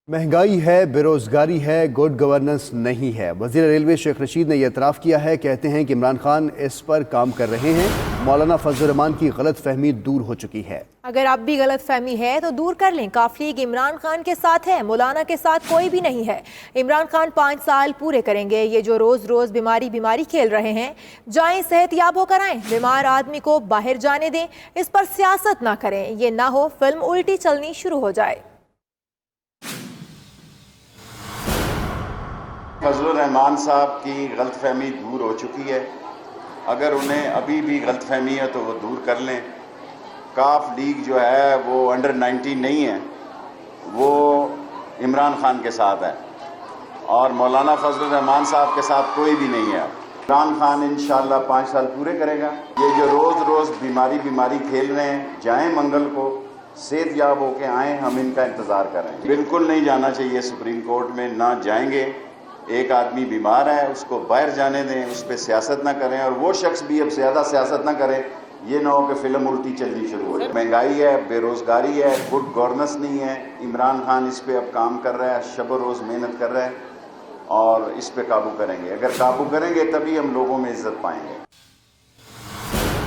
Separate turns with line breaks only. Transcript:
महंगाई है, बेरोजगारी है, गुड गवर्नेंस नहीं है। वज़ीर रेलवे शेख रशीद ने यह एतराफ़ किया है। कहते हैं कि इमरान खान इस पर काम कर रहे हैं। मौलाना फजल रहमान की गलत फहमी दूर हो चुकी है।
अगर अब भी गलत फहमी है तो दूर कर लें। काफ़ी लीग इमरान खान के साथ है, मौलाना के साथ कोई भी नहीं है। इमरान खान 5 साल पूरे करेंगे। ये जो रोज़ रोज़ बीमारी खेल रहे हैं, जाएं सेहतयाब होकर आएं। बीमार आदमी को बाहर जाने दें, इस पर सियासत ना करें। ये ना हो फिल्म उल्टी चलनी शुरू हो जाए।
फजल रहमान साहब की गलतफहमी दूर हो चुकी है। अगर उन्हें अभी भी गलतफहमी है तो वो दूर कर लें। काफ लीग जो है वो अंडर 19 नहीं है, वो इमरान खान के साथ है और मौलाना फजल रहमान साहब के साथ कोई भी नहीं है। इमरान खान इंशाअल्लाह 5 साल पूरे करेगा। ये जो रोज़ रोज़ बीमारी खेल रहे हैं, जाएं मंगल को सेहतयाब होके आएँ, हम इनका इंतज़ार कर रहे हैं। बिल्कुल नहीं जाना चाहिए सुप्रीम कोर्ट में, ना जाएंगे। एक आदमी बीमार है, उसको बाहर जाने दें, उस पर सियासत ना करें और वो शख्स भी अब ज़्यादा सियासत ना करे। ये ना हो कि फिल्म उल्टी चलनी शुरू हो जाए। महंगाई है, बेरोज़गारी है, गुड गवर्नेंस नहीं है। इमरान खान इस पे अब काम कर रहा है, शब रोज़ मेहनत कर रहा है और इस पे काबू करेंगे। अगर काबू करेंगे तभी हम लोगों में इज्जत पाएंगे।